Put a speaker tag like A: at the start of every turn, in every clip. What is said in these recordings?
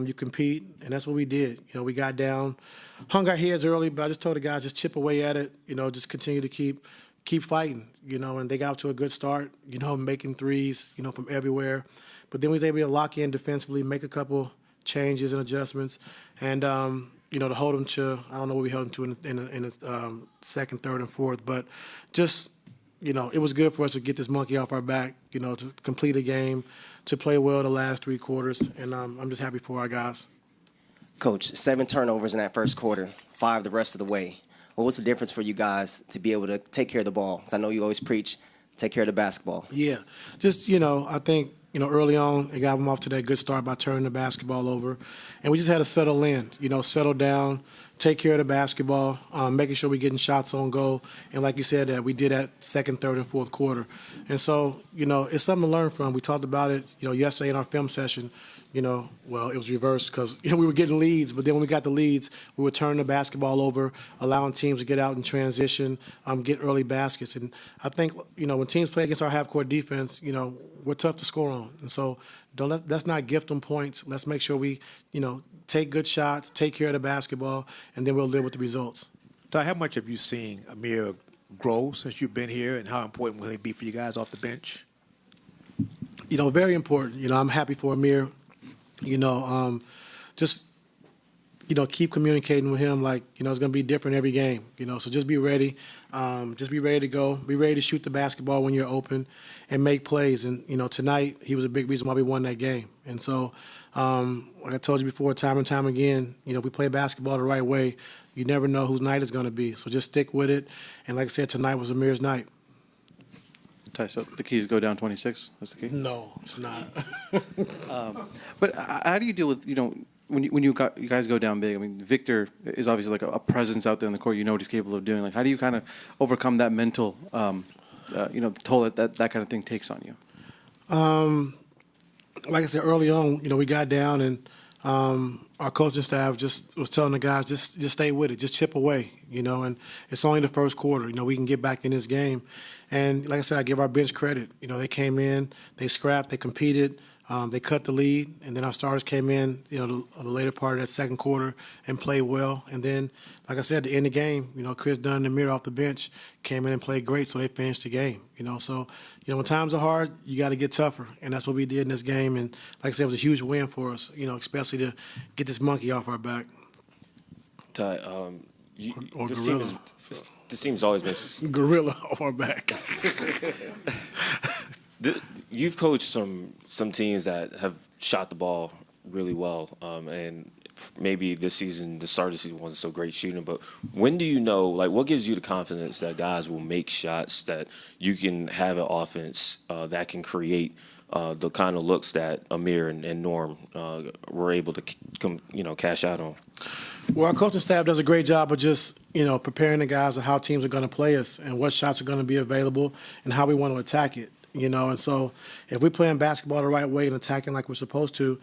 A: you compete, and that's what we did. We got down, hung our heads early, but I just told the guys, just chip away at it, just continue to keep fighting, and they got off to a good start, making threes, from everywhere. But then we was able to lock in defensively, make a couple changes and adjustments, and, to hold them to, I don't know what we held them to in the second, third, and fourth, but just, it was good for us to get this monkey off our back, to complete a game, to play well the last three quarters, and I'm just happy for our guys.
B: Coach, 7 turnovers in that first quarter, 5 the rest of the way. What was the difference for you guys to be able to take care of the ball? Because I know you always preach, take care of the basketball.
A: Yeah, just, I think, early on, it got them off to that good start by turning the basketball over. And we just had to settle in, settle down, take care of the basketball, making sure we're getting shots on goal. And like you said, that we did that second, third, and fourth quarter. And so, it's something to learn from. We talked about it, yesterday in our film session. Well, it was reversed because we were getting leads, but then when we got the leads, we would turn the basketball over, allowing teams to get out and transition, get early baskets. And I think, when teams play against our half-court defense, we're tough to score on. And so let's not gift them points. Let's make sure we, take good shots, take care of the basketball, and then we'll live with the results.
C: Ty, how much have you seen Amir grow since you've been here, and how important will he be for you guys off the bench?
A: Very important. I'm happy for Amir. Just, keep communicating with him like, it's going to be different every game, so just be ready. Just be ready to go. Be ready to shoot the basketball when you're open and make plays. And, tonight he was a big reason why we won that game. And so, like I told you before, time and time again, if we play basketball the right way, you never know whose night it's going to be. So just stick with it. And like I said, tonight was Amir's night.
D: Ty, so the key is go down 26? That's the key?
A: No, it's not.
D: But how do you deal with, when you guys go down big? I mean, Victor is obviously like a presence out there in the court. What he's capable of doing. Like, how do you kind of overcome that mental, toll that kind of thing takes on you?
A: Like I said early on, we got down and our coaching staff just was telling the guys, just stay with it, just chip away, and it's only the first quarter. We can get back in this game. And like I said, I give our bench credit. They came in, they scrapped, they competed, they cut the lead, and then our starters came in, the later part of that second quarter and played well. And then, like I said, to end the game, Chris Dunn and Amir off the bench came in and played great, so they finished the game. So, when times are hard, you got to get tougher, and that's what we did in this game. And like I said, it was a huge win for us, especially to get this monkey off our back.
E: Ty,
A: or
E: this team's always been
A: gorilla off our back.
E: You've coached some teams that have shot the ball really well, and maybe this season, the start of the season wasn't so great shooting. But when do you know, what gives you the confidence that guys will make shots, that you can have an offense that can create the kind of looks that Amir and Norm were able to cash out on?
A: Well, our coaching staff does a great job of just, preparing the guys on how teams are going to play us and what shots are going to be available and how we want to attack it, And so if we're playing basketball the right way and attacking like we're supposed to,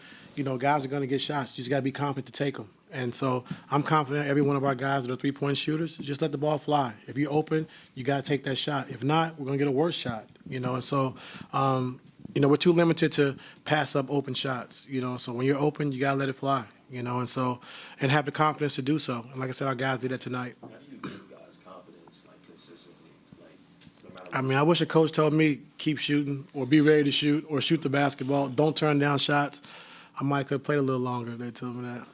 A: guys are going to get shots. You just got to be confident to take them. And so I'm confident every one of our guys that are three-point shooters, just let the ball fly. If you're open, you got to take that shot. If not, we're going to get a worse shot, And so, we're too limited to pass up open shots, So when you're open, you got to let it fly, And so, and have the confidence to do so. And like I said, our guys did that tonight.
E: How do you give guys confidence, consistently, no matter what?
A: I mean, I wish a coach told me keep shooting or be ready to shoot or shoot the basketball. Don't turn down shots. I might could have played a little longer if they told me that.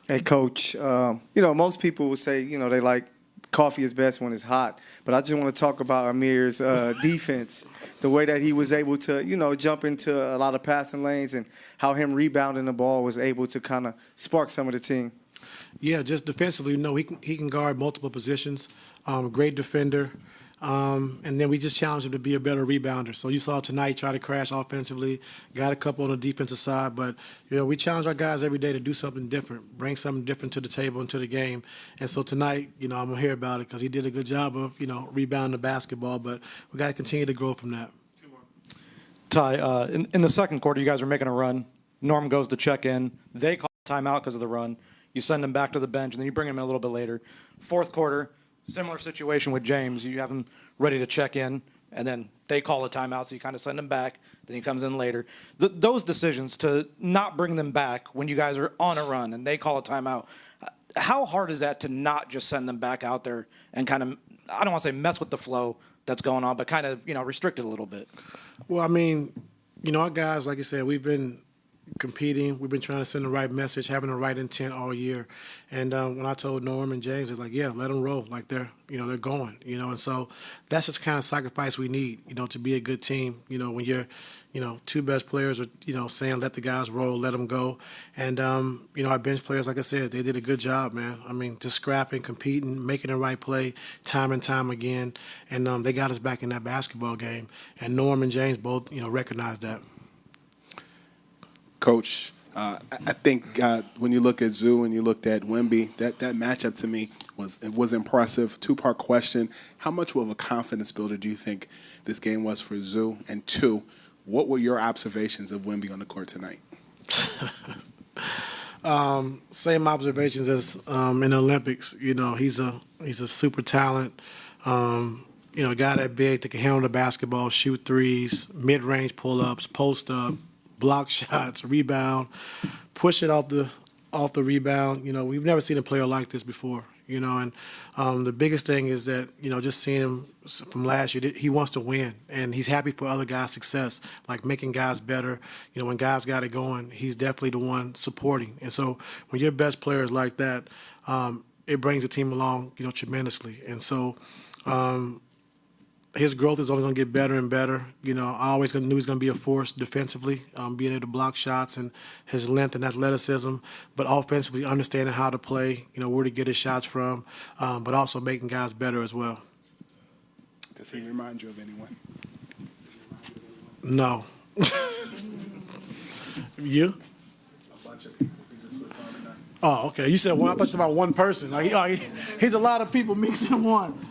F: Hey, Coach, most people would say, they like coffee is best when it's hot. But I just want to talk about Amir's defense, the way that he was able to, jump into a lot of passing lanes and how him rebounding the ball was able to kind of spark some of the team.
A: Yeah, just defensively, he can guard multiple positions, great defender. And then we just challenged him to be a better rebounder. So you saw tonight try to crash offensively, got a couple on the defensive side. But, we challenge our guys every day to do something different, bring something different to the table and to the game. And so tonight, I'm going to hear about it because he did a good job of, rebounding the basketball. But we got to continue to grow from that.
G: Ty, in the second quarter, you guys are making a run. Norm goes to check in. They call timeout because of the run. You send him back to the bench, and then you bring him in a little bit later. Fourth quarter, similar situation with James. You have him ready to check in. and then they call a timeout, so you kind of send him back. Then he comes in later. Those decisions to not bring them back when you guys are on a run and they call a timeout, how hard is that to not just send them back out there and kind of, I don't want to say mess with the flow that's going on, but kind of, restrict it a little bit?
A: Well, I mean, our guys, like I said, we've been competing. We've been trying to send the right message, having the right intent all year. And when I told Norm and James, it's like, yeah, let them roll. Like they're going, And so that's just the kind of sacrifice we need, to be a good team. When you're, two best players are, saying let the guys roll, let them go. And, our bench players, like I said, they did a good job, man. I mean, just scrapping, competing, making the right play time and time again. And they got us back in that basketball game. And Norm and James both, recognized that.
H: Coach, I think when you look at Zoo and you looked at Wemby, that matchup to me was impressive. Two-part question: how much of a confidence builder do you think this game was for Zoo? And two, what were your observations of Wemby on the court tonight?
A: Same observations as in the Olympics. He's a super talent. A guy that big that can handle the basketball, shoot threes, mid-range pull-ups, post up, block shots, rebound, push it off the rebound. We've never seen a player like this before. And the biggest thing is that, just seeing him from last year, he wants to win, and he's happy for other guys' success, like making guys better. When guys got it going, he's definitely the one supporting. And so when your best player is like that, it brings the team along, tremendously. And so his growth is only going to get better and better. I always knew he was going to be a force defensively, being able to block shots and his length and athleticism, but offensively understanding how to play, where to get his shots from, but also making guys better as well.
H: Does he remind you of anyone?
A: No. You?
H: A bunch of people. He just was on tonight.
A: Oh, okay. You said one. I thought you said about one person. He's a lot of people mixed in one.